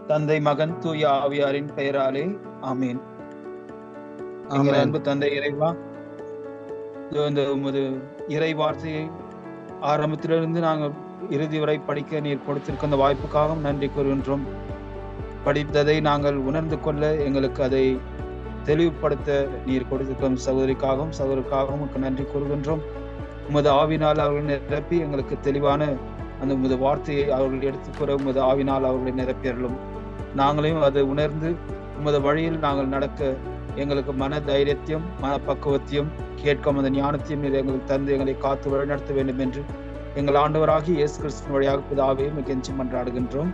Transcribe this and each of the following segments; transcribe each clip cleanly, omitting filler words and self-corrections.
தந்தை, மகன், தூய ஆவியாரின் பெயராலே ஆமீன். எங்கள் அன்பு தந்தை இறைவா, இந்த உமது இறை வார்த்தையை ஆரம்பத்திலிருந்து நாங்கள் இறுதி வரை படிக்க நீர் கொடுத்திருக்க அந்த வாய்ப்புக்காக நன்றி கூறுகின்றோம். படித்ததை நாங்கள் உணர்ந்து கொள்ள எங்களுக்கு அதை தெளிவுபடுத்த நீர் கொடுத்திருக்கும் சகோதரிக்காகவும் நன்றி கூறுகின்றோம். உமது ஆவினால் அவர்கள் நிரப்பி எங்களுக்கு தெளிவான அந்த உமது வார்த்தையை அவர்கள் எடுத்துக்கூற உமது ஆவினால் அவர்களை நிரப்பியறலும் நாங்களையும் அதை உணர்ந்து உமது வழியில் நாங்கள் நடக்க எங்களுக்கு மன தைரியத்தையும் மன பக்குவத்தையும் கேட்கும் அந்த ஞானத்தையும் எங்களுக்கு தந்து எங்களை காத்து வழிநடத்த வேண்டும் என்று எங்கள் ஆண்டவராகி இயேசு கிறிஸ்துவின் வழியாக பிதாவே கெஞ்சி மன்றாடுகின்றோம்.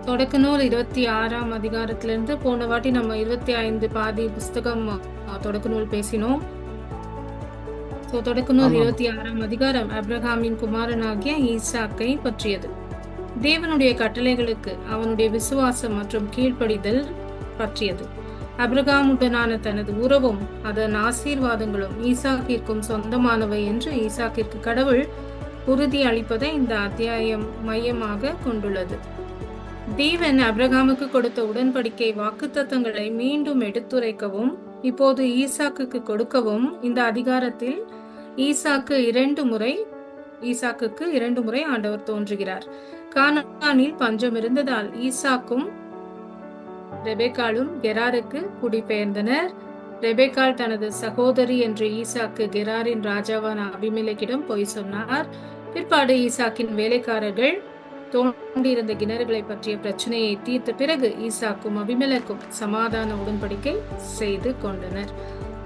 தொடக்க நூல் 26ஆம் அதிகாரத்திலிருந்து போன வாட்டி நம்ம 25 பாதி புஸ்தகம் தொடக்க நூல் பேசினோம். தொடக்க நூல் 26ஆம் அதிகாரம் ஆபிரகாமின் குமாரனாகிய ஈசாக்கை பற்றியது. தேவனுடைய கட்டளைகளுக்கு அவனுடைய விசுவாசம் மற்றும் கீழ்ப்படிதல் பற்றியது. ஆபிரகாமுடனான தனது உறவும் அதன் ஆசீர்வாதங்களும் ஈசாக்கிற்கும் சொந்தமானவை என்று ஈசாக்கிற்கு கடவுள் உறுதி அளிப்பதை இந்த அத்தியாயம் மையமாக கொண்டுள்ளது. தேவன் ஆபிரகாமுக்கு கொடுத்த உடன்படிக்கை வாக்குத்தத்தங்களை மீண்டும் எடுத்துரைக்கவும் இப்போது ஈசாக்குக்கு கொடுக்கவும் இந்த அதிகாரத்தில் ஈசாக்குக்கு இரண்டு முறை ஆண்டவர் தோன்றுகிறார். கானானில் பஞ்சம் இருந்ததால் ஈசாக்கும் ரெபெக்காலும் கெராருக்கு குடிபெயர்ந்தனர். ரெபெக்கால் தனது சகோதரி என்று ஈசாக்கு கெராரின் ராஜாவான அபிமெலேக்கிடம் பொய் சொன்னார். பிற்பாடு ஈசாக்கின் வேலைக்காரர்கள் தோண்டியிருந்த கிணறுகளை பற்றிய பிரச்சனையை தீர்த்த பிறகு ஈசாக்கும் அபிமெலேக்கும் சமாதான உடன்படிக்கை செய்து கொண்டனர்.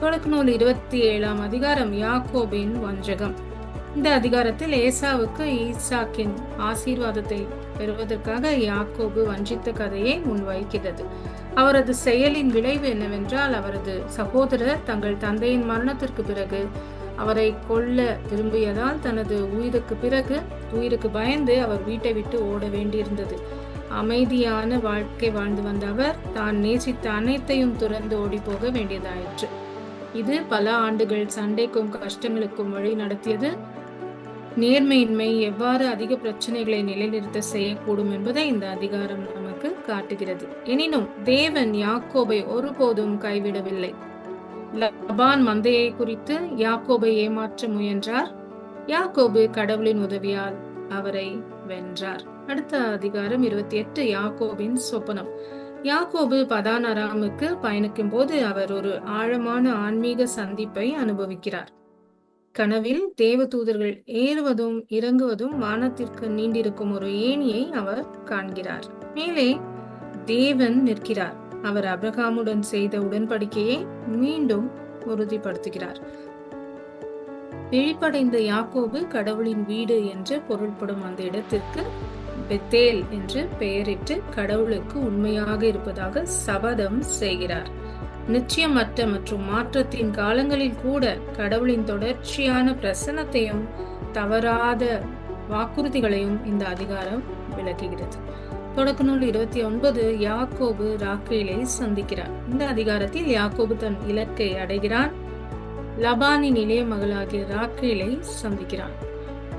தொடக்க நூல் 27ஆம் அதிகாரம் யாக்கோபின் வஞ்சகம். இந்த அதிகாரத்தில் ஏசாவுக்கு ஈசாக்கின் ஆசீர்வாதத்தை பெறுவதற்காக யாக்கோபு வஞ்சித்த கதையை முன்வைக்கிறது. அவரது செயலின் விளைவு என்னவென்றால், அவரது சகோதரர் தங்கள் தந்தையின் மரணத்திற்கு பிறகு அவரை கொல்ல விரும்பியதால் தனது உயிருக்கு பயந்து அவர் வீட்டை விட்டு ஓட வேண்டியிருந்தது. அமைதியான வாழ்க்கை வாழ்ந்து வந்த அவர் தான் நேசித்த அனைத்தையும் துறந்து ஓடி போக வேண்டியதாயிற்று. இது பல ஆண்டுகள் சண்டைக்கும் கஷ்டங்களுக்கும் வழி நடத்தியது. நேர்மையின்மை எவ்வாறு அதிக பிரச்சனைகளை நிலைநிறுத்த செய்யக்கூடும் என்பதை இந்த அதிகாரம் நமக்கு காட்டுகிறது. எனினும் தேவன் யாக்கோபை ஒருபோதும் கைவிடவில்லை. லபான் மந்தையை குறித்து யாக்கோபை ஏமாற்ற முயன்றார். யாக்கோபு கடவுளின் உதவியால் அவரை வென்றார். அடுத்த அதிகாரம் 28 யாக்கோபின் சொப்பனம். யாக்கோபு பதான் அராமுக்கு பயணிக்கும் போது அவர் ஒரு ஆழமான ஆன்மீக சந்திப்பை அனுபவிக்கிறார். கனவில் தேவதூதர்கள் ஏறுவதும் இறங்குவதும் வானத்திற்கு நீண்டிருக்கும் ஒரு ஏணியை அவர் காண்கிறார். மேலே தேவன் நிற்கிறார். அவர் ஆபிரகாமுடன் செய்த உடன்படிக்கையை மீண்டும் உறுதிப்படுத்துகிறார். விழிப்படைந்த யாக்கோபு கடவுளின் வீடு என்று பொருள்படும் அந்த இடத்திற்கு பெத்தேல் என்று பெயரிட்டு கடவுளுக்கு உண்மையாக இருப்பதாக சபதம் செய்கிறார். நிச்சயமற்ற மற்றும் மாற்றத்தின் காலங்களில் கூட கடவுளின் தொடர்ச்சியான பிரசன்னத்தையும் தவறாத வாக்குறுதிகளையும் இந்த அதிகாரம் விளக்குகிறது. தொடக்க நூல் 29 யாக்கோபு ராக்கேலை சந்திக்கிறார். இந்த அதிகாரத்தில் யாக்கோபு தன் இலக்கை அடைகிறான். லபானின் இளைய மகளாகிய ராக்கேலை சந்திக்கிறான்.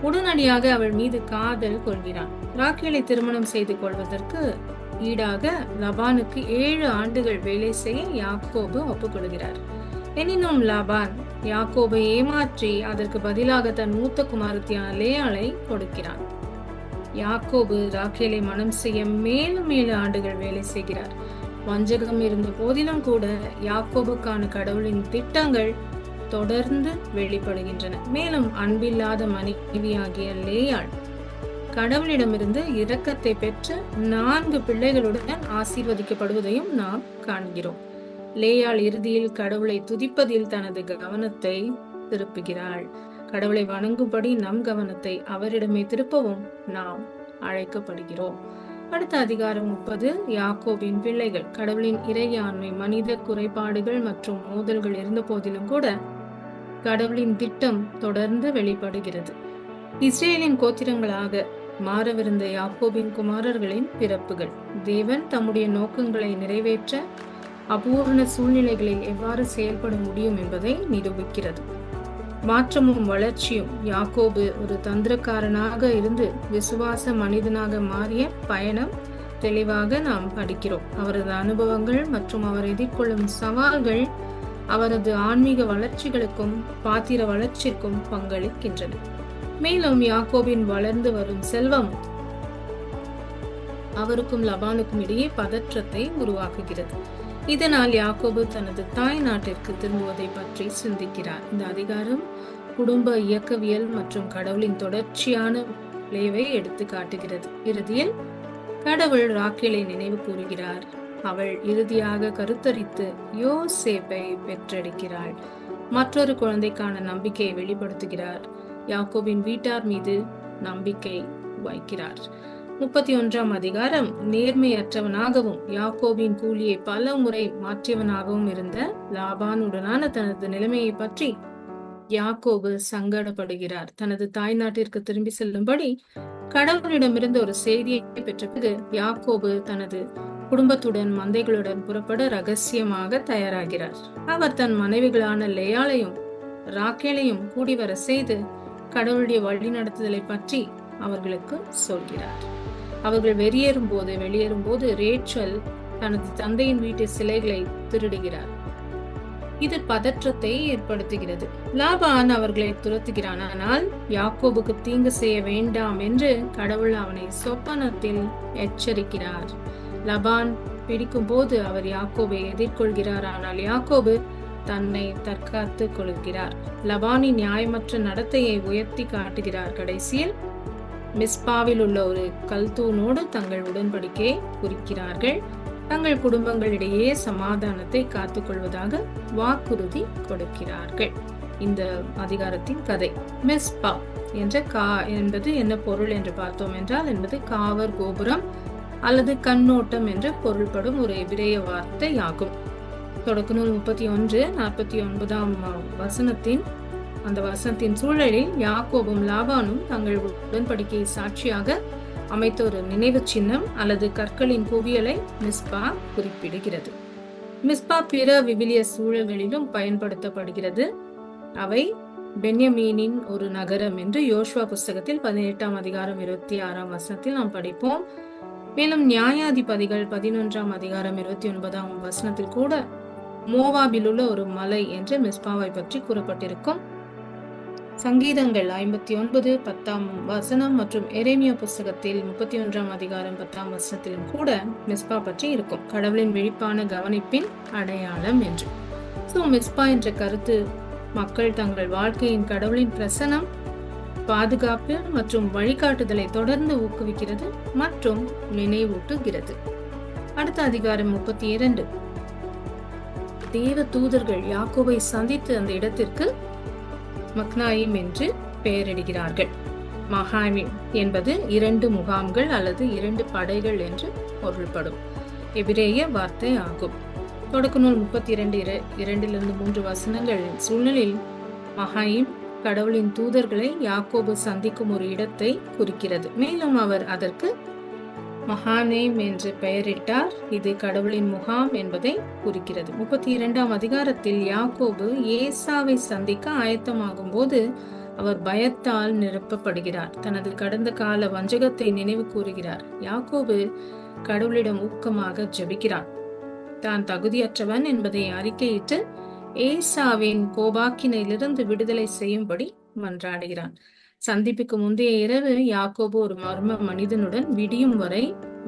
உடனடியாக அவள் மீது காதல் கொள்கிறான். ராக்கேலை திருமணம் செய்து கொள்வதற்கு ஈடாக லபானுக்கு 7 ஆண்டுகள் வேலை செய்ய யாக்கோபு ஒப்புக்கொள்கிறார். எனினும் லபான் யாக்கோபை ஏமாற்றி அதற்கு பதிலாக தன் மூத்த குமாரத்தியான லேயாளை கொடுக்கிறான். யாக்கோபு ராக்கேலை மனம் செய்ய மேலும் 7 ஆண்டுகள் வேலை செய்கிறார். வஞ்சகம் இருந்த போதிலும் கூட யாக்கோபுக்கான கடவுளின் திட்டங்கள் தொடர்ந்து வெளிப்படுகின்றன. மேலும் அன்பில்லாத மனைவியாகிய லேயாள் கடவுளிடமிருந்து இரக்கத்தை பெற்று 4 பிள்ளைகளுடன் ஆசீர்வதிக்கப்படுவதையும் நாம் காண்கிறோம். லேயாள் இறுதியில் கடவுளை துதிப்பதில் தனது கவனத்தை திருப்புகிறாள். கடவுளை வணங்கும்படி நம் கவனத்தை அவரிடமே திருப்பவும் நாம் அழைக்கப்படுகிறோம். அடுத்த அதிகாரம் 30 யாக்கோபின் பிள்ளைகள். கடவுளின் இறையாண்மை, மனித குறைபாடுகள் மற்றும் மோதல்கள் இருந்த போதிலும் கூட கடவுளின் திட்டம் தொடர்ந்து வெளிப்படுகிறது. இஸ்ரேலின் கோத்திரங்களாக மாறவிருந்த யாக்கோபின் குமாரர்களின் பிறப்புகள் தேவன் தம்முடைய நோக்கங்களை நிறைவேற்ற அபூர்ண சூழ்நிலைகளில் எவ்வாறு செயல்பட முடியும் என்பதை நிரூபிக்கிறது. மாற்றமும் வளர்ச்சியும் யாக்கோபு ஒரு தந்திரக்காரனாக இருந்து விசுவாச மனிதனாக மாறிய பயணம் தெளிவாக நாம் படிக்கிறோம். அவரது அனுபவங்கள் மற்றும் அவர் எதிர்கொள்ளும் சவால்கள் அவரது ஆன்மீக வளர்ச்சிகளுக்கும் பாத்திர வளர்ச்சிக்கும் பங்களிக்கின்றன. மேலும் யாக்கோபின் வளர்ந்து வரும் செல்வம் அவருக்கும் லபானுக்கும் இடையே பதற்றத்தை உருவாக்குகிறது. இதனால் யாக்கோபு தனது தாய் நாட்டிற்கு திரும்புவதை பற்றி சிந்திக்கிறார். இந்த அதிகாரம் குடும்ப இயக்கவியல் மற்றும் கடவுளின் தொடர்ச்சியான விளைவை எடுத்து காட்டுகிறது. இறுதியில் கடவுள் ராக்கேலை நினைவு கூறுகிறார். அவள் இறுதியாக கருத்தரித்து யோசேப்பை பெற்றெடுக்கிறாள். மற்றொரு குழந்தைக்கான நம்பிக்கையை வெளிப்படுத்துகிறார். யாக்கோபின் வீட்டார் மீது நம்பிக்கை வைக்கிறார். 31ஆம் அதிகாரம் நேர்மையற்றவனாகவும் யாக்கோபின் கூலியை பல முறை மாற்றியவனாகவும் இருந்த லாபானுடனான தனது நிலைமையை பற்றி யாக்கோபு சங்கடப்படுகிறார். தனது தாய் நாட்டிற்கு திரும்பி செல்லும்படி கடவுளிடமிருந்து ஒரு செய்தியை பெற்ற பிறகு யாக்கோபு தனது குடும்பத்துடன் மந்தைகளுடன் புறப்பட ரகசியமாக தயாராகிறார். அவர் தன் மனைவிகளான லேயாளையும் ராக்கேலையும் கூடி வர செய்து கடவுளுடைய வழி நடத்துதலை பற்றி அவர்களுக்கு சொல்கிறார். அவர்கள் வெளியேறும் போது ரேச்சல் தனது தந்தையின் வீட்டு சிலைகளை திருடுகிறார். இது பதற்றத்தை ஏற்படுத்துகிறது. லாபான் அவர்களை துரத்துகிறான். ஆனால் யாக்கோபுக்கு தீங்கு செய்ய வேண்டாம் என்று கடவுள் அவனை சொப்பனத்தில் எச்சரிக்கிறார். லபான் பிடிக்கும் போது அவர் யாக்கோபை எதிர்கொள்கிறார். ஆனால் யாக்கோபு தன்னை தற்காத்துக் கொள்கிறார். லபானின் நியாயமற்ற நடத்தையை உயர்த்தி காட்டுகிறார். கடைசியில் மிஸ்பாவில் உள்ள ஒரு கல்தூனோடு தங்கள் உடன்படிக்கையை குறிக்கிறார்கள். தங்கள் குடும்பங்களிடையே சமாதானத்தை காத்துக் கொள்வதாக வாக்குறுதி கொடுக்கிறார்கள். இந்த அதிகாரத்தின் கதை. மிஸ்பா என்ற என்பது என்ன பொருள் என்று பார்த்தோம் என்றால், என்பது காவர், கோபுரம் அல்லது கண்ணோட்டம் என்று பொருள்படும் ஒரு எபிரேய வார்த்தை ஆகும். தொடக்க நூல் 31:49 அந்த வசனத்தின் சூழலில் யாக்கோபும் லாபானும் தங்கள் உடன்படிக்கையை சாட்சியாக அமைத்த ஒரு நினைவு சின்னம் அல்லது கற்களின் குவியலை மிஸ்பா குறிப்பிடுகிறது. மிஸ்பா பிற விவிலிய சூழல்களிலும் பயன்படுத்தப்படுகிறது. அவை பென்யமீனின் ஒரு நகரம் என்று யோசுவா புஸ்தகத்தில் 18ஆம் அதிகாரம் 26ஆம் வசனத்தில் நாம் படிப்போம். மேலும் நியாயாதிபதிகள் 11ஆம் அதிகாரம் 29ஆம் வசனத்தில் கூட மோவாபில் உள்ள ஒரு மலை என்று மிஸ்பாவை பற்றி கூறப்பட்டிருக்கும். சங்கீதங்கள் 59:10 வசனம் மற்றும் எரேமியா புஸ்தகத்தில் 31ஆம் அதிகாரம் 10ஆம் வசனத்திலும் கூட மிஸ்பா பற்றி இருக்கும். கடவுளின் விழிப்பான கவனிப்பின் அடையாளம் என்று. மிஸ்பா என்ற கருத்து மக்கள் தங்கள் வாழ்க்கையின் கடவுளின் பிரசனம், பாதுகாப்பு மற்றும் வழிகாட்டுதலை தொடர்ந்து ஊக்குவிக்கிறது மற்றும் நினைவூட்டுகிறது. அடுத்த அதிகாரம் 32. தேவ தூதர்கள் யாக்கோபை சந்தித்து அந்த இடத்திற்கு மக்னாயிம் என்று பெயரிடுகிறார்கள். மகாயிம் என்பது 2 முகாம்கள் அல்லது 2 படைகள் என்று பொருள்படும் எபிரேய வார்த்தை ஆகும். தொடக்க நூல் 32:2-3 வசனங்களின் சூழலில் மகாயிம் கடவுளின் தூதர்களை யாக்கோபு சந்திக்கும் ஒரு இடத்தை குறிக்கிறது. மேலும் அவர் அதற்கு மகானேம் என்று பெயரிட்டார். இது கடவுளின் முகாம் என்பதை குறிக்கிறது. 32ஆம் அதிகாரத்தில் யாக்கோபு ஏசாவை சந்திக்க ஆயத்தமாகும் போது அவர் பயத்தால் நிரப்பப்படுகிறார். தனது கடந்த கால வஞ்சகத்தை நினைவு கூறுகிறார். யாக்கோபு கடவுளிடம் ஊக்கமாக ஜெபிக்கிறான். தான் தகுதியற்றவன் என்பதை அறிக்கையிட்டு ஏசாவின் கோபாக்கினையிலிருந்து விடுதலை செய்யும்படி மன்றாடுகிறான். சந்திப்புக்கு முந்தைய இரவு யாக்கோபு ஒரு மர்ம மனிதனுடன் விடியும் வரை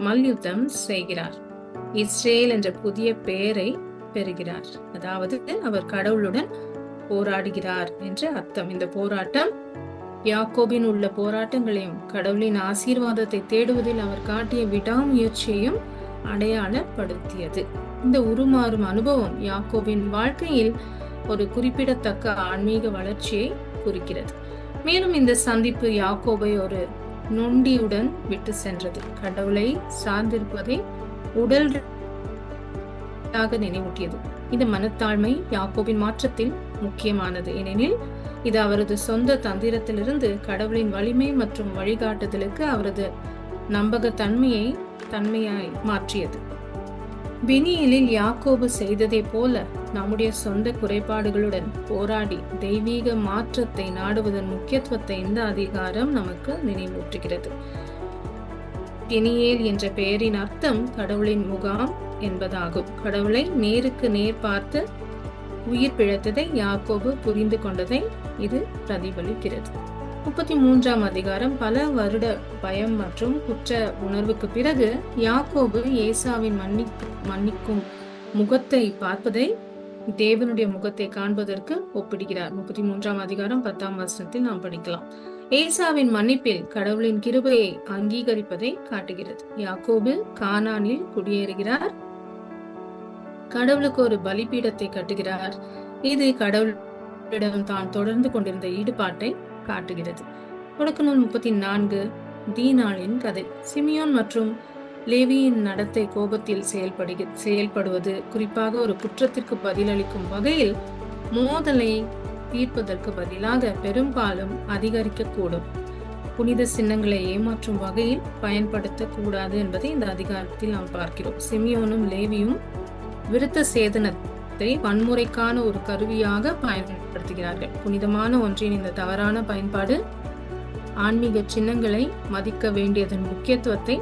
மல்யுத்தம் செய்கிறார். இஸ்ரேல் என்ற புதிய பெயரை பெறுகிறார். அதாவது அவர் கடவுளுடன் போராடுகிறார் என்று அர்த்தம். இந்த போராட்டம் யாக்கோபின் உள்ள போராட்டங்களையும் கடவுளின் ஆசீர்வாதத்தை தேடுவதில் அவர் காட்டிய விடாமுயற்சியையும் அடையாளப்படுத்தியது. இந்த உருமாறும் அனுபவம் யாக்கோபின் வாழ்க்கையில் ஒரு குறிப்பிடத்தக்க ஆன்மீக வளர்ச்சியை குறிக்கிறது. மேலும் இந்த சந்திப்பு யாக்கோபை ஒரு நொண்டியுடன் விட்டு சென்றது. கடவுளை சார்ந்திருப்பதை உடல் நினைவூட்டியது. இந்த மனத்தாழ்மை யாக்கோபின் மாற்றத்தில் முக்கியமானது. ஏனெனில் இது அவரது சொந்த தந்திரத்திலிருந்து கடவுளின் வலிமை மற்றும் வழிகாட்டுதலுக்கு அவரது நம்பகத்தன்மையாய் மாற்றியது. பெனியேலில் யாக்கோபு செய்ததை போல நம்முடைய சொந்த குறைபாடுகளுடன் போராடி தெய்வீக மாற்றத்தை நாடுவதன் முக்கியத்துவத்தை இந்த அதிகாரம் நமக்கு நினைவூட்டுகிறது. பெனியேல் என்ற பெயரின் அர்த்தம் கடவுளின் முகாம் என்பதாகும். கடவுளை நேருக்கு நேர் பார்த்து உயிர் பிழைத்ததை யாக்கோபு புரிந்து கொண்டதை இது பிரதிபலிக்கிறது. 33ஆம் அதிகாரம் பல வருட பயம் மற்றும் குற்ற உணர்வுக்கு பிறகு யாக்கோபு ஏசாவின் மன்னிக்கும் முகத்தை பார்ப்பதை தேவனுடைய முகத்தை காண்பதற்கு ஒப்பிடுகிறார். 33ஆம் அதிகாரம் 10ஆம் வசனத்தில் நாம் படிக்கலாம். ஏசாவின் மன்னிப்பில் கடவுளின் கிருபையை அங்கீகரிப்பதை காட்டுகிறது. யாக்கோபு கானானில் குடியேறுகிறார். கடவுளுக்கு ஒரு பலிபீடத்தை கட்டுகிறார். இது கடவுளிடம் தான் தொடர்ந்து கொண்டிருந்த ஈடுபாட்டை காட்டுகிறது. தொடக்க நூல் 34 தீனாளின் கதை. சிமியோன் மற்றும் லேவியின் நடத்தை கோபத்தில் செயல்படுவது, குறிப்பாக ஒரு குற்றத்திற்கு பதிலளிக்கும் வகையில் மோதலை தீர்ப்பதற்கு பதிலாக பெரும்பாலும் அதிகரிக்கக்கூடும். புனித சின்னங்களை ஏமாற்றும் வகையில் பயன்படுத்தக்கூடாது என்பதை இந்த அதிகாரத்தில் நாம் பார்க்கிறோம். சிமியோனும் லேவியும் விருத்த சேதனத்தை வன்முறைக்கான ஒரு கருவியாக பயன்படுத்துகிறார்கள். புனிதமான ஒன்றின் இந்த தவறான பயன்பாடு ஆன்மீக சின்னங்களை மதிக்க வேண்டியதன் முக்கியத்துவத்தை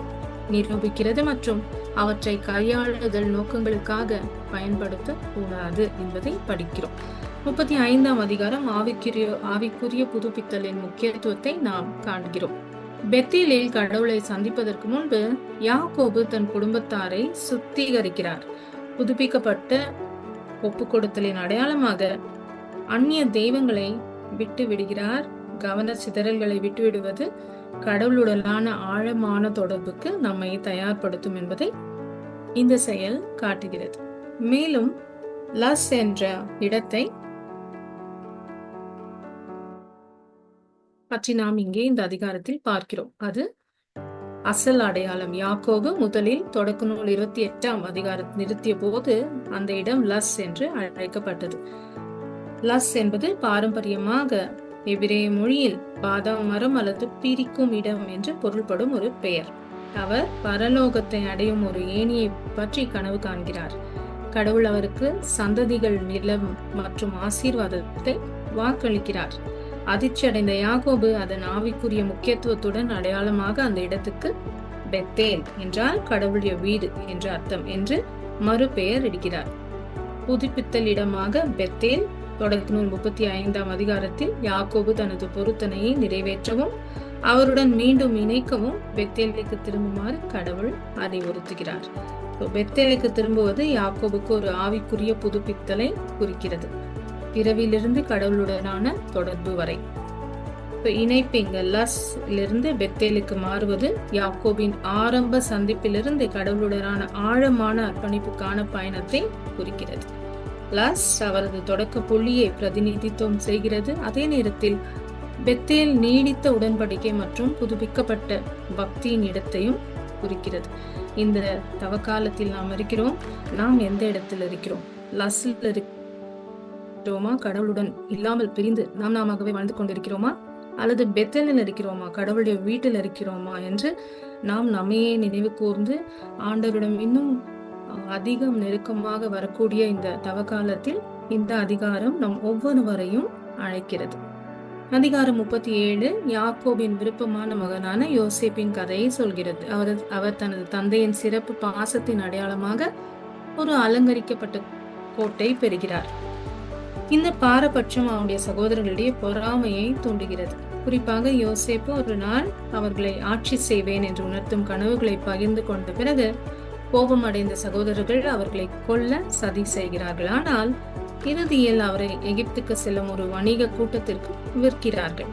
நிரூபிக்கிறது மற்றும் அவற்றை கையாளுதல் நோக்கங்களுக்காக பயன்படுத்தக்கூடாது என்பதை படிக்கிறோம். 35ஆம் அதிகாரம் ஆவிக்குரிய புதுப்பித்தலின் முக்கியத்துவத்தை நாம் காண்கிறோம். பெத்தேலில் கடவுளை சந்திப்பதற்கு முன்பு யாக்கோபு தன் குடும்பத்தாரை சுத்திகரிக்கிறார். புதுப்பிக்கப்பட்ட ஒப்புக்கொடுத்தலின் அடையாளமாக அந்நிய தெய்வங்களை விட்டு விடுகிறார். கவன சிதறல்களை விட்டுவிடுவது கடவுளுடனான ஆழமான தொடர்புக்கு நம்மை தயார்படுத்தும் என்பதை இந்த செயல் காட்டுகிறது. மேலும் லஸ் என்ற இடத்தை பற்றி நாம் இங்கே இந்த அதிகாரத்தில் பார்க்கிறோம். அது அசல் அடையாளம். யாக்கோபு முதலில் தொடக்க நூல் 28ஆம் அதிகாரத்தை நிறுத்திய போது அந்த இடம் லஸ் என்று அழைக்கப்பட்டது. லஸ் என்பது பாரம்பரியமாக எபிரேய மொழியில் பாதாம் மரம் அல்லது பிரிக்கும் இடம் என்று பொருள்படும் ஒரு பெயர். அவர் பரலோகத்தை அடையும் ஒரு ஏணியை பற்றி கனவு காண்கிறார். கடவுள் அவருக்கு சந்ததிகள் நிலம் மற்றும் ஆசீர்வாதத்தை வாக்களிக்கிறார். அதிர்ச்சி அடைந்த யாக்கோபு அதன் ஆவிக்குரிய முக்கியத்துவத்துடன் அடையாளமாக அந்த இடத்துக்கு பெத்தேல் என்றால் கடவுளுடைய வீடு என்ற அர்த்தம் என்று மறுபெயர் இடுகிறார். புதுப்பித்தல் இடமாக பெத்தேல் தொடக்க நூல் 35ஆம் அதிகாரத்தில் யாக்கோபு தனது பொருத்தனையை நிறைவேற்றவும் அவருடன் மீண்டும் இணைக்கவும் பெத்தேலுக்கு திரும்புமாறு கடவுள் அறிவுறுத்துகிறார். பெத்தேலுக்கு திரும்புவது யாக்கோபுக்கு ஒரு ஆவிக்குரிய புதுப்பித்தலை குறிக்கிறது. பிறவிலிருந்து கடவுளுடனான தொடர்பு வரை இணைப்பிங்க லஸ் இலிருந்து பெத்தேலுக்கு மாறுவது யாக்கோபின் ஆரம்ப சந்திப்பிலிருந்து கடவுளுடனான ஆழமான அர்ப்பணிப்புக்கான பயணத்தை குறிக்கிறது. லஸ் அவரது தொடக்க புள்ளியை பிரதிநிதித்துவம் செய்கிறது. அதே நேரத்தில் பெத்தேல் நீடித்த உடன்படிக்கை மற்றும் புதுப்பிக்கப்பட்ட பக்தியின் இடத்தையும் குறிக்கிறது. இந்த தவக்காலத்தில் நாம் இருக்கிறோம். நாம் எந்த இடத்தில் இருக்கிறோம்? லஸ்ல இருக்கிறோமா? கடவுளுடன் இல்லாமல் பிரிந்து நாமாகவே வாழ்ந்து கொண்டிருக்கிறோமா? அல்லது பெத்தேலில் இருக்கிறோமா? கடவுளுடைய வீட்டில் இருக்கிறோமா என்று நாம் நம்மையே நினைவு கூர்ந்து ஆண்டவரிடம் இன்னும் அதிகம் நெருக்கமாக வரக்கூடிய இந்த தவக்காலத்தில் இந்த அதிகாரம் நம் ஒவ்வொருவரையும் அழைக்கிறது. அதிகாரம் 37 யாக்கோபின் விருப்பமான மகனான யோசேப்பின் கதையை சொல்கிறது. அவர் தனது தந்தையின் சிறப்பு பாசத்தின் அடையாளமாக ஒரு அலங்கரிக்கப்பட்ட கோட்டை பெறுகிறார். இந்த பாரபட்சம் அவனுடைய சகோதரர்களிடையே பொறாமையை தூண்டுகிறது. குறிப்பாக யோசேப்பு ஒரு நாள் அவர்களை ஆட்சி செய்வேன் என்று உணர்த்தும் கனவுகளை பகிர்ந்து கொண்ட பிறகு கோபம் அடைந்த சகோதரர்கள் அவர்களை கொல்ல சதி செய்கிறார்கள். ஆனால் இறுதியில் அவரை எகிப்துக்கு செல்லும் ஒரு வணிக கூட்டத்திற்கு விற்கிறார்கள்.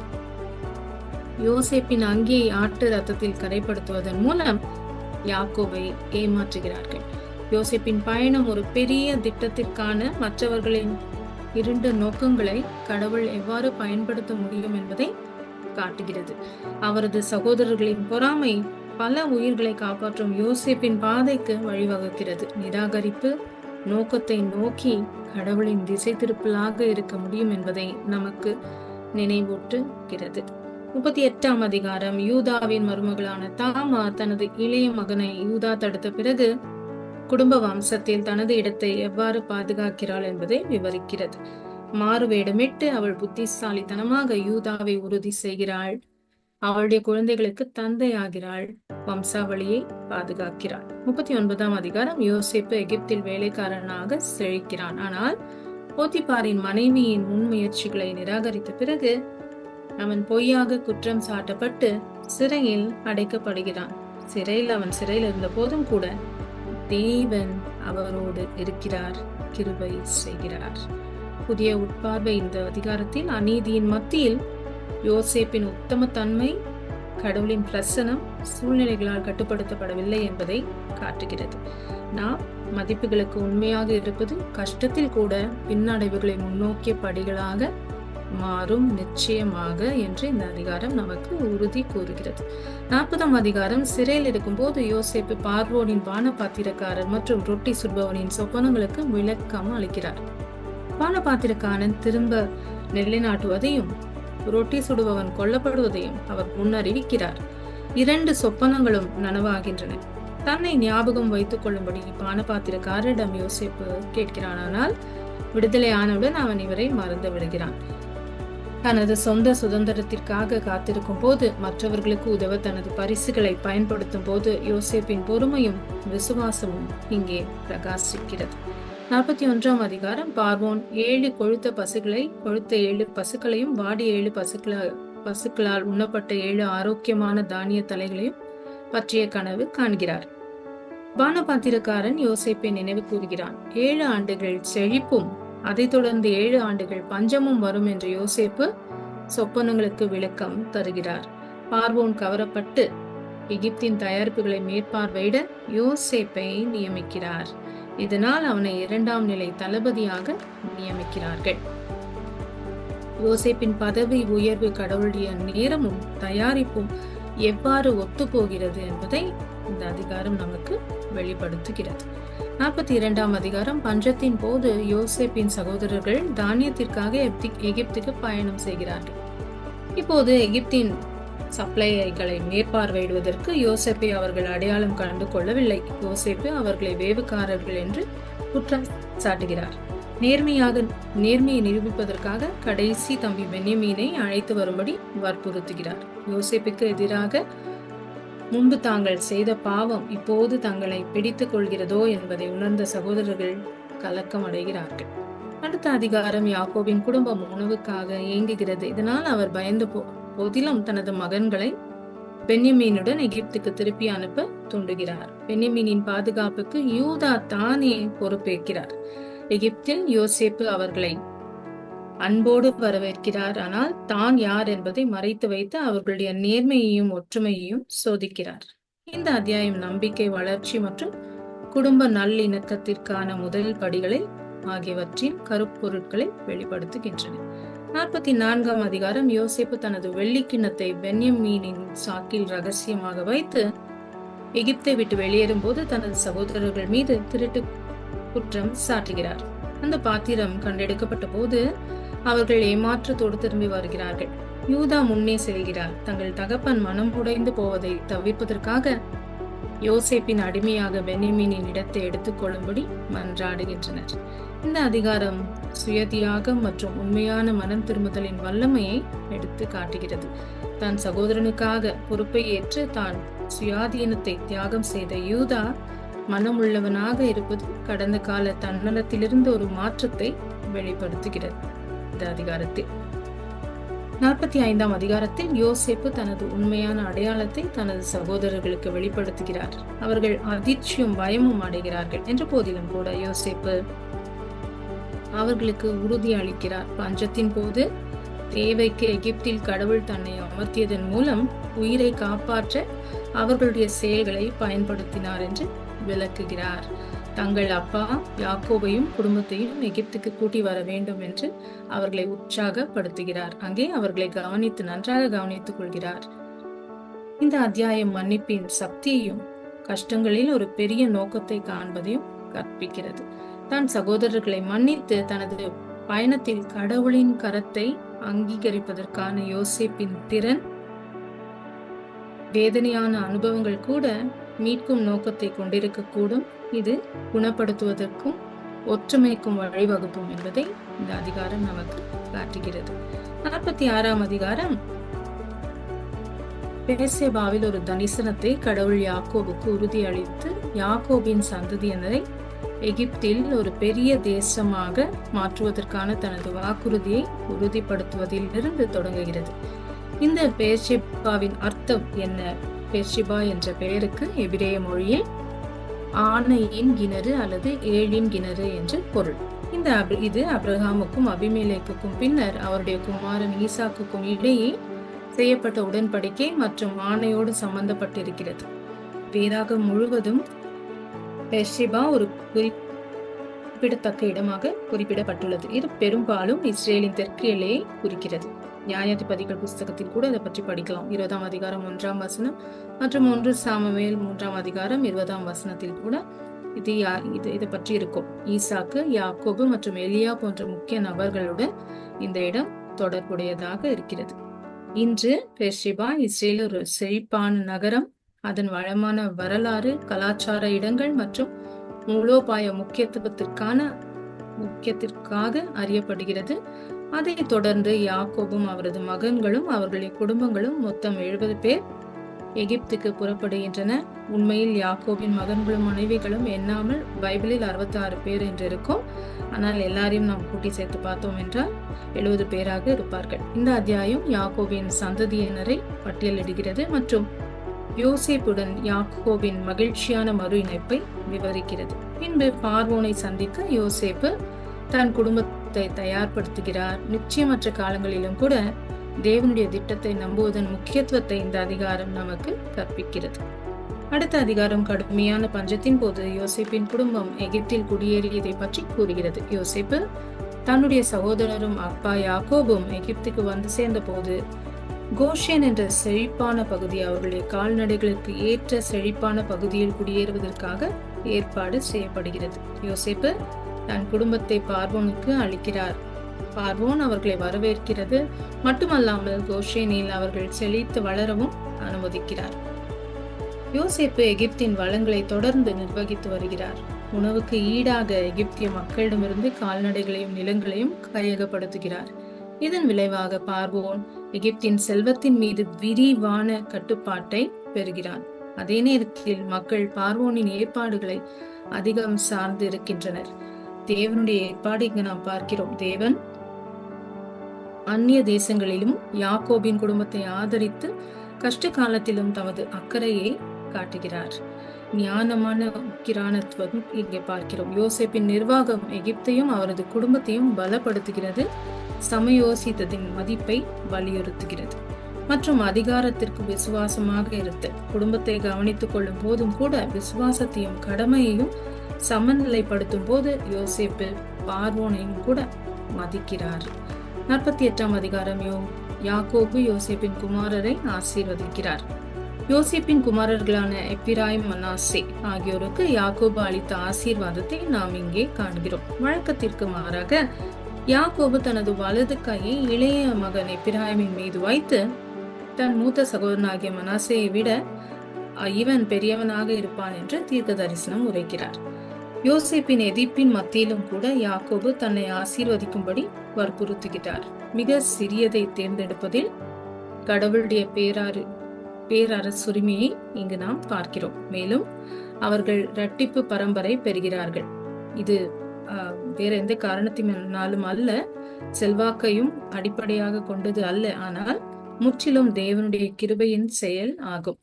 யோசேப்பின் அங்கியை ஆட்டு ரத்தத்தில் கரைப்படுத்துவதன் மூலம் யாக்கோபை ஏமாற்றுகிறார்கள். யோசேப்பின் பயணம் ஒரு பெரிய திட்டத்திற்கான மற்றவர்களின் இருண்ட நோக்கங்களை கடவுள் எவ்வாறு பயன்படுத்த முடியும் என்பதை காட்டுகிறது. அவரது சகோதரர்களின் பொறாமை பல உயிர்களை காப்பாற்றும் யோசேப்பின் பாதைக்கு வழிவகுக்கிறது. நிராகரிப்பு நோக்கத்தை நோக்கி கடவுளின் திசை திருப்பலாக இருக்க முடியும் என்பதை நமக்கு நினைவூட்டுகிறது. 38ஆம் அதிகாரம் யூதாவின் மருமகளான தாமா தனது இளைய மகனை யூதா தடுத்த பிறகு குடும்ப வம்சத்தில் தனது இடத்தை எவ்வாறு பாதுகாக்கிறாள் என்பதை விவரிக்கிறது. மாறுவேடமிட்டு அவள் புத்திசாலித்தனமாக யூதாவை உறுதி செய்கிறாள். அவளுடைய குழந்தைகளுக்கு தந்தையாகிறாள். வம்சாவளியை பாதுகாக்கிறாள். 39ஆம் அதிகாரம். யோசேப்பு எகிப்தில் வேலைக்காரனாக செழிக்கிறான். ஆனால் போத்திபாரின் மனைவியின் முன்முயற்சிகளை நிராகரித்த பிறகு அவன் பொய்யாக குற்றம் சாட்டப்பட்டு சிறையில் அடைக்கப்படுகிறான். அவன் சிறையில் இருந்த போதும் கூட தேவன் அவரோடு இருக்கிறார், கிருபை செய்கிறார். புதிய உட்பார்வை இந்த அதிகாரத்தில் அநீதியின் மத்தியில் யோசேப்பின் உத்தம தன்மை, கடவுளின் பிரசனம் சூழ்நிலைகளால் கட்டுப்படுத்தப்படவில்லை என்பதை காட்டுகிறது. நாம் மதிப்புகளுக்கு உண்மையாக இருப்பது கஷ்டத்தில் கூட பின்னடைவுகளை முன்னோக்கிய படிகளாக மாறும் நிச்சயமாக என்று இந்த அதிகாரம் நமக்கு உறுதி கூறுகிறது. 40ஆம் அதிகாரம். சிறையில் இருக்கும் போது யோசேப்பு பார்வோனின் பானபாத்திரக்காரர் மற்றும் ரொட்டி சுடுபவனின் சொப்பனங்களுக்கு விளக்கம் அளிக்கிறார். பானபாத்திரக்காரன் திரும்ப நிலைநாட்டுவதையும் ரொட்டி சுடுபவன் கொல்லப்படுவதையும் அவர் முன்னறிவிக்கிறார். 2 சொப்பனங்களும் நனவாகின்றன. தன்னை ஞாபகம் வைத்துக் கொள்ளும்படி பானபாத்திரக்காரரிடம் யோசேப்பு கேட்கிறான். ஆனால் விடுதலை ஆனவுடன் அவன் இவரை மறந்து விடுகிறான். தனது சொந்த சுதந்திரத்திற்காக காத்திருக்கும் போது, மற்றவர்களுக்கு உதவ தனது பரிசுகளை பயன்படுத்தும் போது யோசேப்பின் பொறுமையும் விசுவாசமும் இங்கே பிரகாசிக்கிறது. 41ஆம் அதிகாரம். பார்வோன் 7 கொழுத்த 7 பசுக்களையும் வாடிய 7 பசுக்களால் உண்ணப்பட்ட 7 ஆரோக்கியமான தானிய தலைகளையும் பற்றிய கனவு காண்கிறார். பானபாத்திரக்காரன் யோசேப்பை நினைவு கூறுகிறான். 7 ஆண்டுகள் செழிப்பும் அதைத் தொடர்ந்து 7 ஆண்டுகள் பஞ்சமும் வரும் என்று யோசேப்பு சொப்பனங்களுக்கு விளக்கம் தருகிறார். பார்வோன் கவரப்பட்டு எகிப்தின் தயாரிப்புகளை மேற்பார்வையிட யோசேப்பை நியமிக்கிறார். இதனால் அவனை 2ஆம் நிலை தளபதியாக நியமிக்கிறார்கள். யோசேப்பின் பதவி உயர்வு கடவுளுடைய நேரமும் தயாரிப்பும் எவ்வாறு ஒத்துப்போகிறது என்பதை இந்த அதிகாரம் நமக்கு வெளிப்படுத்துகிறது. 42ஆம் அதிகாரம். பஞ்சத்தின் போது யோசேப்பின் சகோதரர்கள் தானியத்திற்காக எகிப்துக்கு பயணம் செய்கிறார்கள். இப்போது எகிப்தின் சப்ளைகளை மேற்பார்வையிடுவதற்கு யோசேப்பை அவர்கள் அடையாளம் கண்டு கொள்ளவில்லை. யோசேப்பு அவர்களை வேவுக்காரர்கள் என்று குற்றம் சாட்டுகிறார். நேர்மையை நிரூபிப்பதற்காக கடைசி தம்பி பென்யமீனை அழைத்து வரும்படி வற்புறுத்துகிறார். யோசேப்புக்கு எதிராக முன்பு தாங்கள் செய்த பாவம் இப்போது தங்களை பிடித்துக் கொள்கிறதோ என்பதை உணர்ந்த சகோதரர்கள் கலக்கம் அடைகிறார்கள். அடுத்த அதிகாரம். யாக்கோபின் குடும்பம் உணவுக்காக ஏங்குகிறது. இதனால் அவர் பயந்த போதிலும் தனது மகன்களை பென்யமீனுடன் எகிப்துக்கு திருப்பி அனுப்ப தூண்டுகிறார். பென்யமீனின் பாதுகாப்புக்கு யூதா தானே பொறுப்பேற்கிறார். எகிப்தில் யோசேப்பு அவர்களை அன்போடு வரவேற்கிறார். ஆனால் தான் யார் என்பதை மறைத்து வைத்து அவர்களுடைய நேர்மையையும் ஒற்றுமையையும் சோதிக்கிறார். இந்த அத்தியாயம் நம்பிக்கை, வளர்ச்சி மற்றும் குடும்ப நல்லிணக்கத்திற்கான முதல் படிகளை ஆகியவற்றின் கருப்பொருட்களை வெளிப்படுத்துகின்றன. 44ஆம் அதிகாரம். யோசேப்பு தனது வெள்ளிக்கிண்ணத்தை பென்யமீனின் சாக்கில் ரகசியமாக வைத்து எகிப்தை விட்டு வெளியேறும் போது தனது சகோதரர்கள் மீது திருட்டு குற்றம் சாட்டுகிறார். அந்த பாத்திரம் கண்டெடுக்கப்பட்ட போது அவர்கள் ஏமாற்றத்தோடு திரும்பி வருகிறார்கள். யூதா முன்னே செல்கிறார். தங்கள் தகப்பன் மனம் உடைந்து போவதை தவிர்ப்பதற்காக யோசேப்பின் அடிமையாக பென்யமீனின் இடத்தை எடுத்துக் கொள்ளும்படி மன்றாடுகின்றனர். இந்த அதிகாரம் சுயதியாகம் மற்றும் உண்மையான மனம் திரும்புதலின் வல்லமையை எடுத்து காட்டுகிறது. தன் சகோதரனுக்காக பொறுப்பை ஏற்று தான் சுயாதீனத்தை தியாகம் செய்த யூதா மனமுள்ளவனாக இருப்பது கடந்த கால தன்னலத்திலிருந்து ஒரு மாற்றத்தை வெளிப்படுத்துகிறது. இந்த அதிகாரத்தில் 45ஆம் அதிகாரத்தில் யோசேப்பு தனது உண்மையான அடையாளத்தை தனது சகோதரர்களுக்கு வெளிப்படுத்துகிறார். அவர்கள் அதிர்ச்சியும் பயமும் அடைகிறார்கள். என்ற போதிலும் கூட யோசேப்பு அவர்களுக்கு உறுதி அளிக்கிறார். பஞ்சத்தின் போது தேவைக்கு எகிப்தில் கடவுள் தன்னை அமர்த்தியதன் மூலம் உயிரை காப்பாற்ற அவர்களுடைய செயல்களை பயன்படுத்தினார் என்று விளக்குகிறார். தங்கள் அப்பா யாக்கோபையும் குடும்பத்தையும் எகிப்துக்கு கூட்டி வர வேண்டும் என்று அவர்களை உற்சாகப்படுத்துகிறார். அங்கே அவர்களை நன்றாக கவனித்துக் கொள்கிறார். இந்த அத்தியாயம் மன்னிப்பின் சக்தியையும் கஷ்டங்களில் ஒரு பெரிய நோக்கத்தை காண்பதையும் கற்பிக்கிறது. தன் சகோதரர்களை மன்னித்து தனது பயணத்தில் கடவுளின் கரத்தை அங்கீகரிப்பதற்கான யோசேப்பின் திறன், வேதனையான அனுபவங்கள் கூட மீட்கும் நோக்கத்தை கொண்டிருக்கக்கூடும் இது குணப்படுத்துவதற்கும் ஒற்றுமைக்கும் வழிவகுக்கும் என்பதை இந்த அதிகாரம் நமக்கு காட்டுகிறது. 46ஆம் அதிகாரம் பேர்சேபாவில் ஒரு தரிசனத்தை கடவுள் யாக்கோபுக்கு உறுதியளித்து யாக்கோபின் சந்ததியினரை எகிப்தில் ஒரு பெரிய தேசமாக மாற்றுவதற்கான தனது வாக்குறுதியை உறுதிப்படுத்துவதிலிருந்து தொடங்குகிறது. இந்த பேர்சேபாவின் அர்த்தம் என்ன? பேர்ஷிபா என்ற பெயருக்கு எபிரேய மொழியில் ஆணையின் கிணறு அல்லது ஏழின் கிணறு என்று பொருள். இது அப்ரஹாமுக்கும் அபிமெலேக்குக்கும் பின்னர் அவருடைய குமாரன் ஈசாக்குக்கும் இடையே செய்யப்பட்ட உடன்படிக்கை மற்றும் ஆணையோடு சம்பந்தப்பட்டிருக்கிறது. வேதாகம் முழுவதும் பெர்ஷிபா ஒரு குறிப்பிடத்தக்க இடமாக குறிப்பிடப்பட்டுள்ளது. இது பெரும்பாலும் இஸ்ரேலின் தெற்கு எல்லையை குறிக்கிறது. நியாயாதிபதிகள் புஸ்தகத்தில் கூட அதை பற்றி படிக்கலாம். 20ஆம் அதிகாரம் 1ஆம் வசனம் மற்றும் 1 சாமுவேல் 3ஆம் அதிகாரம் 20ஆம் வசனத்தில் கூட இதை பற்றி இருக்கும். ஈசாக்கு, யாக்கோபு மற்றும் எலியா போன்ற முக்கிய நபர்களுடன் இந்த இடம் தொடர்புடையதாக இருக்கிறது. இன்று பெர்ஷிபா இஸ்ரேல் ஒரு செழிப்பான நகரம். அதன் வளமான வரலாறு, கலாச்சார இடங்கள் மற்றும் மூலோபாய முக்கியத்திற்காக அறியப்படுகிறது. அதை தொடர்ந்து யாக்கோபும் அவரது மகன்களும் அவர்களுடைய குடும்பங்களும் மொத்தம் 70 பேர் எகிப்துக்கு புறப்படுகின்றன. உண்மையில் யாக்கோபின் மகன்களும் மனைவிகளும் எண்ணாமல் பைபிளில் 66 பேர் என்று இருக்கும். ஆனால் எல்லாரையும் நாம் கூட்டி சேர்த்து பார்த்தோம் என்றால் 70 பேராக இருப்பார்கள். இந்த அத்தியாயம் யாக்கோபின் சந்ததியினரை பட்டியலிடுகிறது மற்றும் யோசேப்புடன் யாக்கோபின் மகிழ்ச்சியான மறு இணைப்பை விவரிக்கிறது. பின்பு பார்வோனை சந்திக்க யோசேப்பு தன் குடும்பத்தை தயார்படுத்துகிறார். நிச்சயமற்ற காலங்களிலும் கூட தேவனுடைய திட்டத்தை நம்புவதன் முக்கியத்துவத்தை இந்த அதிகாரம் நமக்கு கற்பிக்கிறது. அடுத்த அதிகாரம் கடுமையான பஞ்சத்தின் போது யோசேப்பின் குடும்பம் எகிப்தில் குடியேறியதை பற்றி கூறுகிறது. யோசேப்பு தன்னுடைய சகோதரரும் அப்பா யாக்கோபும் எகிப்துக்கு வந்து சேர்ந்த போது கோஷேன் என்ற செழிப்பான பகுதி, அவர்களுடைய கால்நடைகளுக்கு ஏற்ற செழிப்பான பகுதியில் குடியேறுவதற்காக ஏற்பாடு செய்யப்படுகிறது. யோசேப்பு தன் குடும்பத்தை பார்வோனுக்கு அளிக்கிறார். பார்வோன் அவர்களை வரவேற்கிறது மட்டுமல்லாமல் கோஷேனில் அவர்கள் செழித்து வளரவும் அனுமதிக்கிறார். யோசேப்பு எகிப்தின் வளங்களை தொடர்ந்து நிர்வகித்து வருகிறார். உணவுக்கு ஈடாக எகிப்திய மக்களிடமிருந்து கால்நடைகளையும் நிலங்களையும் கையகப்படுத்துகிறார். இதன் விளைவாக பார்வோன் எகிப்தின் செல்வத்தின் மீது விரிவான கட்டுப்பாட்டை பெறுகிறான். அதே நேரத்தில் மக்கள் பார்வோனின் ஏற்பாடுகளை அதிகம் சார்ந்து இருக்கின்றனர். தேவனுடைய ஏற்பாடு இங்கு நாம் பார்க்கிறோம். தேவன் அந்நிய தேசங்களிலும் யாக்கோபின் குடும்பத்தை ஆதரித்து கஷ்ட காலத்திலும் தமது அக்கறையை காட்டுகிறார். ஞானமான உக்கிரானத்துவம் இங்கே பார்க்கிறோம். யோசேப்பின் நிர்வாகம் எகிப்தையும் அவரது குடும்பத்தையும் பலப்படுத்துகிறது, சமயோசித்ததின் மதிப்பை வலியுறுத்துகிறது மற்றும் அதிகாரத்திற்கு விசுவாசமாக இருத்தல். குடும்பத்தை கவனித்துக் கொள்ளும் போதும் கூட விசுவாசத்தையும் கடமையையும் சமநிலைப்படுத்தும் போது யோசேப்பு பார்வோனையும் கூட மதிக்கிறார். 48ஆம் அதிகாரம் யாக்கோபு யோசேப்பின் குமாரரை ஆசீர்வதிக்கிறார். யோசேப்பின் குமாரர்களான எப்பிராயிம், மனாசே ஆகியோருக்கு யாக்கோபு அளித்த ஆசீர்வாதத்தை நாம் இங்கே காண்கிறோம். வழக்கத்திற்கு மாறாக யாக்கோபு தனது வலது கையை இளைய மகன் எப்பிராயிமின் மீது வைத்து தன் மூத்த சகோதரனாகிய மனாசேயை விட இவன் பெரியவனாக இருப்பான் என்று தீர்க்க தரிசனம் உரைக்கிறார். யோசேப்பின் எதிர்ப்பின் மத்தியிலும் கூட யாக்கோபு தன்னை ஆசீர்வதிக்கும்படி வற்புறுத்துகிறார். மிக சிறியதை தேர்ந்தெடுப்பதில் கடவுளுடைய பேரரசுரிமையை இங்கு நாம் பார்க்கிறோம். மேலும் அவர்கள் இரட்டிப்பு பரம்பரை பெறுகிறார்கள். இது வேற எந்த காரணத்தினாலும் அல்ல, செல்வாக்கையும் அடிப்படையாக கொண்டது அல்ல, ஆனால் முற்றிலும் தேவனுடைய கிருபையின் செயல் ஆகும்.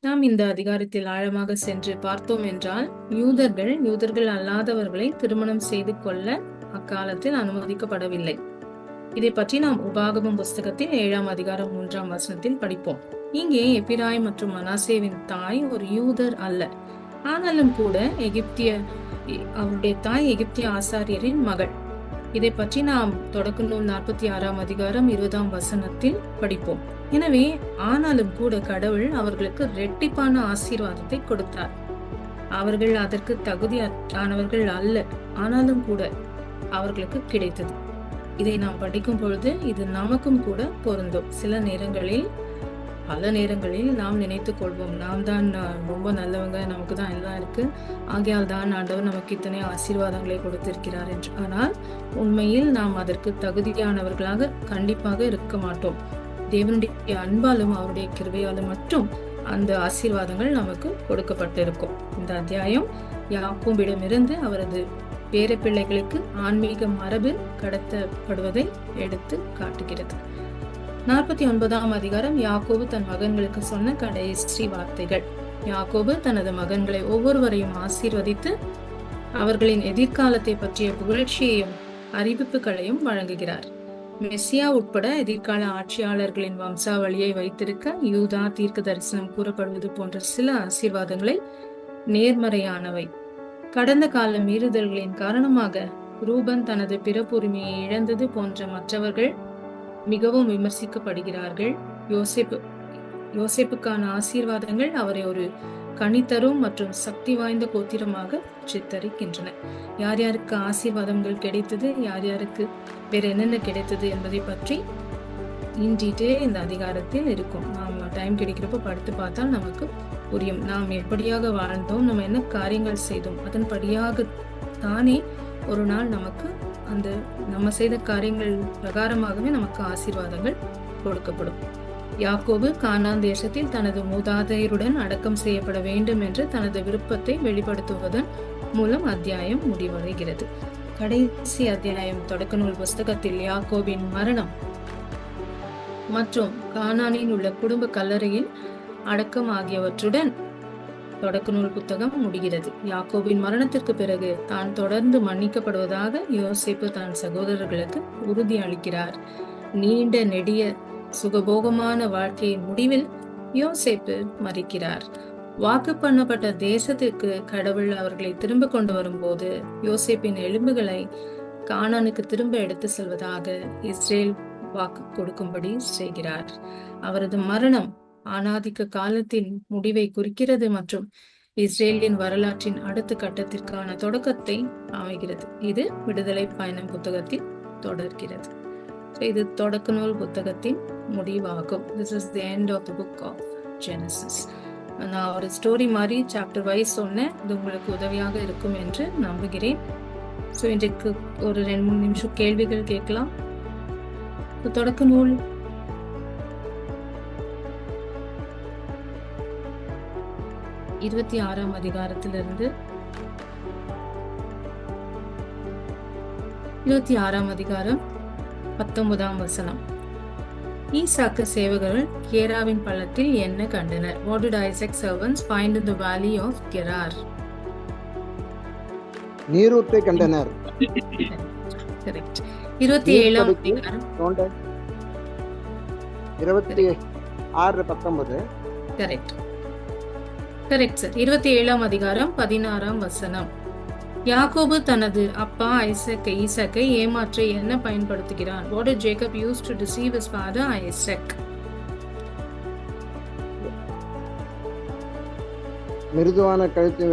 நாம் இந்த அதிகாரத்தில் ஆழமாக சென்று பார்த்தோம் என்றால் யூதர்கள் அல்லாதவர்களை திருமணம் செய்து கொள்ள அக்காலத்தில் அனுமதிக்கப்படவில்லை. இதை பற்றி நாம் உபாகமம் புஸ்தகத்தில் 7ஆம் அதிகாரம் 3ஆம் வசனத்தில் படிப்போம். இங்கே எப்பிராயிம் மற்றும் மனாசேவின் தாய் ஒரு யூதர் அல்ல, ஆனாலும் கூட அவருடைய தாய் எகிப்திய ஆசாரியரின் மகள். இதை பற்றி நாம் தொடக்க நூல் 46ஆம் அதிகாரம் 20ஆம் வசனத்தில் படிப்போம். எனவே ஆனாலும் கூட கடவுள் அவர்களுக்கு இரட்டிப்பான ஆசீர்வாதத்தை கொடுத்தார். அவர்கள் அதற்கு தகுதியானவர்கள் அல்ல, ஆனாலும் கூட அவர்களுக்கு கிடைத்தது. இதை நாம் படிக்கும் பொழுது இது நமக்கும் கூட பொருந்தும். சில நேரங்களில் பல நேரங்களில் நாம் நினைத்துக் கொள்வோம், நாம் தான் ரொம்ப நல்லவங்க, நமக்கு தான் எல்லாம் இருக்கு, ஆகையால் தான் ஆண்டவர் நமக்கு இத்தனை ஆசீர்வாதங்களை கொடுத்திருக்கிறார் என்று. ஆனால் உண்மையில் நாம் அதற்கு தகுதியானவர்களாக கண்டிப்பாக இருக்க மாட்டோம். தேவனுடைய அன்பாலும் அவருடைய கிருபையாலும் மட்டும் அந்த ஆசீர்வாதங்கள் நமக்கு கொடுக்கப்பட்டிருக்கும். இந்த அத்தியாயம் யாக்கோபிடமிருந்து அவரது பேர பிள்ளைகளுக்கு ஆன்மீக மரபு கடத்தப்படுவதை எடுத்து காட்டுகிறது. 49ஆம் அதிகாரம் யாக்கோபு தன் மகன்களுக்கு சொன்ன கடைசி வார்த்தைகள். யாக்கோபு தனது மகன்களை ஒவ்வொருவரையும் ஆசீர்வதித்து அவர்களின் எதிர்காலத்தை பற்றிய புகழ்ச்சியையும் அறிவிப்புகளையும் வழங்குகிறார். மெஸ்ஸியா உட்பட எதிர்கால ஆட்சியாளர்களின் வம்சாவளியை வைத்திருக்க யூதா தீர்க்க தரிசனம் கூறப்படுவது போன்ற சில ஆசீர்வாதங்களை நேர்மறையானவை. கடந்த கால மீறுதல்களின் காரணமாக ரூபன் தனது பிறப்புரிமையை இழந்தது போன்ற மற்றவர்கள் மிகவும் விமர்சிக்கப்படுகிறார்கள். யோசேப்புக்கான ஆசீர்வாதங்கள் அவரை ஒரு கனித்தரும் மற்றும் சக்தி வாய்ந்த கோத்திரமாக சித்தரிக்கின்றன. யார் யாருக்கு ஆசீர்வாதங்கள் கிடைத்தது, யார் யாருக்கு வேற என்னென்ன கிடைத்தது என்பதை பற்றி இன் டீட்டெயில் இந்த அதிகாரத்தில் இருக்கும். நாம் டைம் கிடைக்கிறப்ப படுத்து பார்த்தால் நமக்கு புரியும். நாம் எப்படியாக வாழ்ந்தோம், நம்ம என்ன காரியங்கள் செய்தோம், அதன்படியாக தானே ஒரு நாள் நமக்கு அந்த நம்ம செய்த காரியங்கள் பிரகாரமாகவே நமக்கு ஆசீர்வாதங்கள் கொடுக்கப்படும். யாக்கோபு கானான் தேசத்தில் தனது மூதாதையருடன் அடக்கம் செய்யப்பட வேண்டும் என்று தனது விருப்பத்தை வெளிப்படுத்துவதன் மூலம் அத்தியாயம் முடிவடைகிறது. கடைசி அத்தியாயம் தொடக்க நூல் புஸ்தகத்தில் யாக்கோபின் மரணம் மற்றும் கானானில் உள்ள குடும்ப கல்லறையில் அடக்கம் ஆகியவற்றுடன் தொடக்க நூல் புத்தகம் முடிகிறது. யாக்கோபின் மரணத்திற்கு பிறகு தான் தொடர்ந்து மன்னிக்கப்படுவதாக யோசேப்பு தன் சகோதரர்களுக்கு உறுதி அளிக்கிறார். நீண்ட நெடிய சுகபோகமான வாழ்க்கையின் முடிவில் யோசேப்பு மரிக்கிறார். வாக்கு பண்ணப்பட்ட தேசத்திற்கு கடவுள் அவர்களை திரும்ப கொண்டு வரும்போது யோசேப்பின் எலும்புகளை கானானுக்கு திரும்ப எடுத்து செல்வதாக இஸ்ரேல் வாக்கு கொடுக்கும்படி செய்கிறார். அவரது மரணம் ஆணாதிக்க காலத்தின் முடிவை குறிக்கிறது மற்றும் இஸ்ரேலின் வரலாற்றின் அடுத்த கட்டத்திற்கான தொடக்கத்தை அமைகிறது. இது விடுதலை பயணம் புத்தகத்தில் தொடர்கிறது. இது தொடக்க நூல் புத்தகத்தின் முடிவாகும். This is the end of the book of Genesis. நான் ஒரு ஸ்டோரி மாதிரி சாப்டர் வைஸ் சொன்னேன். இது உங்களுக்கு உதவியாக இருக்கும் என்று நம்புகிறேன். ஸோ இன்றைக்கு ஒரு 2-3 நிமிஷம் கேள்விகள் கேட்கலாம். தொடக்க நூல் 26ஆம் அதிகாரத்திலிருந்து 26ஆம் அதிகாரம் 19ஆம் வசனம். ஈசாக்கு சேவகர்கள் கேராவின் பள்ளத்தில் என்ன கண்டனர்? What did Isaac's servants find in the valley of Gerar? நீரூற்றை கண்டனர். Correct. 27ஆம் அதிகாரம் 26:19. Correct. Correct sir. 27ஆம் அதிகாரம் 16ஆம் வசனம். யாக்கோபு தனது அப்பா ஈசாக்கை ஏமாற்ற என்ன பயன்படுத்துகிறான்? What did Jacob use to deceive his father Isaac? மிருதுவான கழுத்தையும்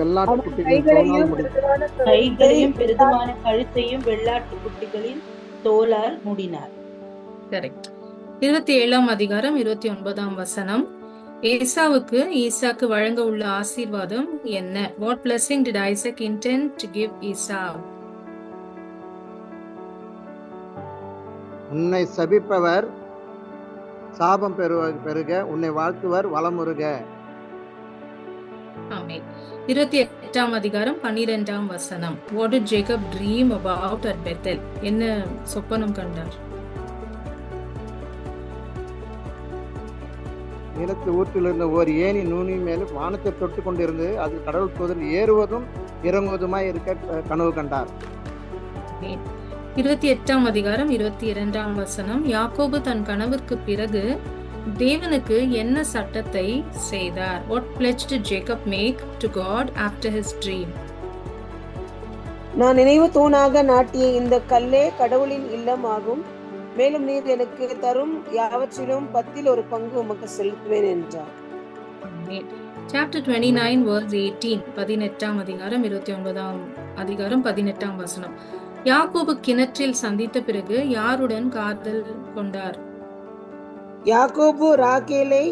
வெள்ளாட்டு குட்டிகளின் தோலால் மூடினார். கரெக்ட். 27ஆம் அதிகாரம் 29ஆம் வசனம். ஏசாவுக்கு ஈசாக்கு வழங்க உள்ள ஆசீர்வாதம் என்ன? What blessing did Isaac intend to give Esau? உன்னை சபிப்பவர் சாபம் பெருக, உன்னை வாழ்த்துவர் வளமுருக. ஆமென். 28ஆம் அதிகாரம் 12ஆம் வசனம். What did Jacob dream about at Bethel? என்ன சொப்பனம் கண்டார்? நிலத்து ஊற்றில் இருந்த ஓர் ஏணி நூனி மேலும் வானத்தை தொட்டு கொண்டிருந்து அது கடவுள் தூதர் ஏறுவதும் இறங்குவதுமாய் இருக்க கனவு கண்டார். 28ஆம் அதிகாரம் 22ஆம் வசனம். யாக்கோபு தன் கனவிற்கு பிறகு தேவனுக்கு என்ன சட்டத்தை செய்தார்? What pledge did Jacob make to God after his dream? நான் நினைவு தூணாக நாட்டிய இந்த கல்லே கடவுளின் இல்லம் ஆகும். மேலும் நீர் எனக்கு தரும் யாவற்றிலும் 10 ஒரு பங்கு உமக்கு செலுத்துவேன் என்றார். Chapter 29 verse 18. 18ஆம் அதிகாரம் 29ஆம் அதிகாரம் 18ஆம் வசனம். யாக்கோபு கிணற்றில் சந்தித்த பிறகு யாருடன் காதல் கொண்டார்? யாக்கோபு ராகேலை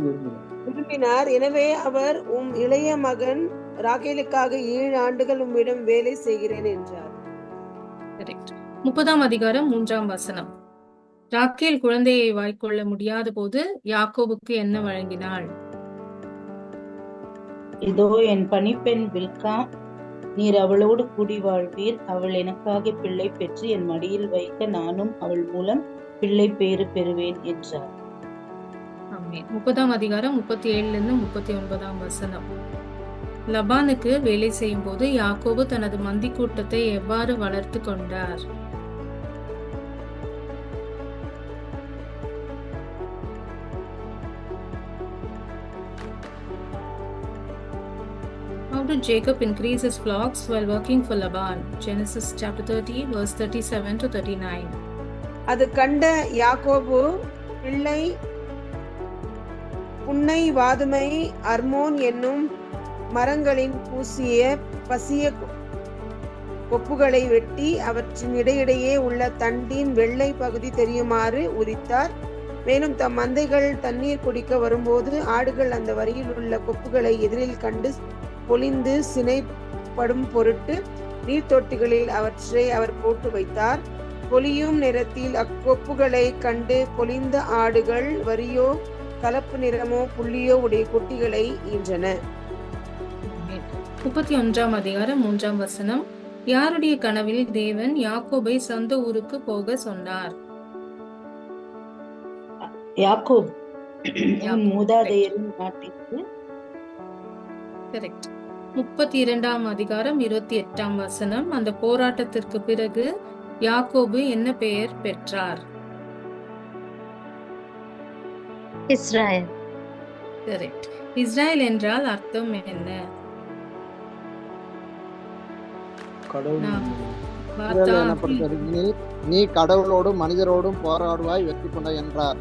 விரும்பினார். விரும்பினார். எனவே அவர், உம் இளைய மகன் ராகேலுக்காக 7 ஆண்டுகள் உம்மிடம் வேலை செய்கிறேன் என்றார். கரெக்ட். 30ஆம் அதிகாரம் 3ஆம் வசனம். ராக்கேல் குழந்தையை வாய்க்கொள்ள முடியாத போது யாக்கோபுக்கு என்ன வழங்கினாள்? இதோ என் பணிப்பெண் பில்கா, நீர் அவளோடு கூடி வாழ்வீர். அவள் எனக்காக பிள்ளை பெற்று என் மடியில் வைக்க நானும் அவள் மூலம் பிள்ளை பேறு பெறுவேன் என்றார். ஆமென். 30ஆம் அதிகாரம் 37 39ஆம் வசனம். லபானுக்கு வேலை செய்யும் போது யாக்கோபு தனது மந்தி கூட்டத்தை எவ்வாறு வளர்த்து கொண்டார்? How did Jacob increase his flocks while working for Laban? Genesis chapter 30 verse 37 to 39. அது கண்ட யாக்கோபு புன்னை வாதுமை அர்மோன் என்னும் மரங்களின் பூசிய பசிய கொப்புகளை வெட்டி அவற்றின் இடையிடையே உள்ள தண்டின் வெள்ளை பகுதி தெரியுமாறு உரித்தார். மேலும் தம் மந்தைகள் தண்ணீர் குடிக்க வரும்போது ஆடுகள் அந்த வரியில் உள்ள கொப்புகளை எதிரில் கண்டு பொலிந்து சினைப்படும் பொருட்டு நீர்த்தொட்டிகளில் அவற்றை அவர் போட்டு வைத்தார். பொலியும் நிறத்தில் அக்கொப்புகளை கண்டு பொலிந்த ஆடுகள் வரியோ கலப்பு நிறமோ புள்ளியோ உடைய குட்டிகளை ஈன்றன. 31ஆம் அதிகாரம் 3ஆம் வசனம். யாருடைய கனவில் தேவன் யாக்கோபை சொந்த ஊருக்கு போக சொன்னார்? யாக்கோப் மூதாதையரின் நாட்டிற்கு. கரெக்ட். 32ஆம் அதிகாரம் 28ஆம் வசனம். அந்த போராட்டத்திற்கு பிறகு யாக்கோபு என்ன பெயர் பெற்றார்? இஸ்ராயேல். கரெக்ட். இஸ்ராயேல் என்றால் அர்த்தம் என்ன? நீ கடவுளோடும் மனிதரோடும் போராடுவாய் வெற்றி கொண்ட என்றார்.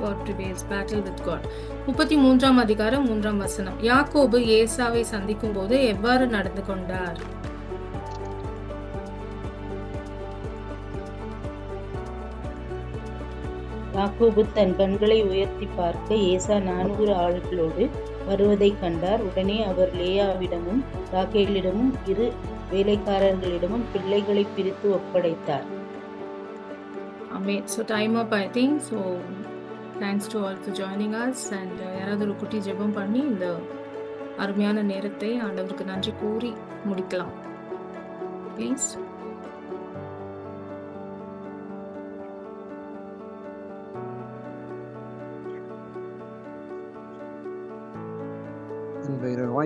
God prevails, battle with God. 33ஆம் அதிகாரம் 3ஆம் வசனம். யாக்கோபு ஏசாவை சந்திக்கும் போது எவ்வாறு நடந்து கொண்டார்? யாக்கோபு தன் கண்களை உயர்த்தி பார்க்க ஏசா 400 ஆள்களோடு வருவதை கண்டார். உடனே அவர் லேயாவிடமும் ராகேலிடமும் 2 வேலைக்காரர்களிடமும் பிள்ளைகளை பிரித்து ஒப்படைத்தார். Amen. So time up, I think. So thanks to all for joining us. And யாராவது ஒரு குட்டி ஜெபம் பண்ணி இந்த அருமையான நேரத்தை ஆண்டவருக்கு நன்றி கூறி முடிக்கலாம். Please.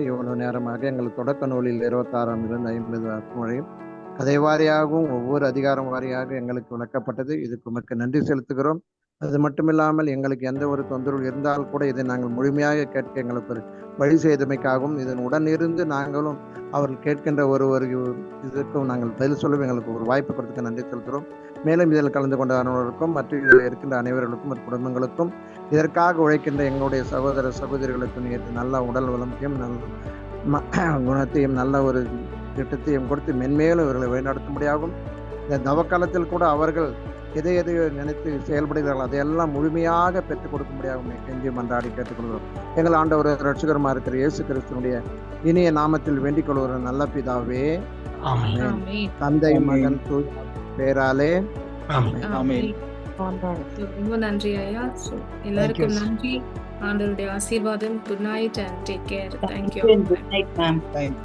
இவ்வளவு நேரமாக எங்கள் தொடக்க நூலில் 26ஆம் இருந்து 50 வரையும் கதை வாரியாகவும் ஒவ்வொரு அதிகாரம் வாரியாக எங்களுக்கு விளக்கப்பட்டது. இதுக்கு உமக்கு நன்றி செலுத்துகிறோம். அது மட்டுமில்லாமல் எங்களுக்கு எந்த ஒரு தொந்தரவு இருந்தால் கூட இதை நாங்கள் முழுமையாக கேட்க எங்களுக்கு ஒரு வழி செய்தமைக்காகவும் இதன் உடனிருந்து நாங்களும் அவர்கள் கேட்கின்ற ஒரு இதற்கும் நாங்கள் பதில் சொல்ல எங்களுக்கு ஒரு வாய்ப்பு கொடுத்துக்க நன்றி செலுத்துகிறோம். மேலும் இதில் கலந்து கொண்ட அனைவருக்கும் மற்றும் இதில் இருக்கின்ற அனைவர்களுக்கும் மற்றும் குடும்பங்களுக்கும் இதற்காக உழைக்கின்ற எங்களுடைய சகோதர சகோதரிகளுக்கும் நேற்று நல்ல உடல் வளத்தையும் நல்ல குணத்தையும் நல்ல ஒரு திட்டத்தையும் கொடுத்து மென்மேலும் இவர்களை வழிநடத்தும்படியாகும். இந்த நவக்காலத்தில் கூட அவர்கள் எதை நினைத்து செயல்படுகிறார்கள் அதையெல்லாம் முழுமையாக பெற்றுக் கொடுக்கும்படியாகும் கெஞ்சி மன்றாடி கேட்டுக்கொள்கிறோம். எங்கள் ஆண்டவர் ரட்சகருமா இருக்கிற இயேசு கிறிஸ்துவனுடைய இனிய நாமத்தில் வேண்டிக் கொள்கிற நல்ல பிதாவே, தந்தை மகன் பேராலே ரொம்ப நன்றி ஐயா. எல்லாருக்கும் நன்றி. ஆண்டவருடைய ஆசீர்வாதம். Good night and take care. Thank you. Good night, ma'am.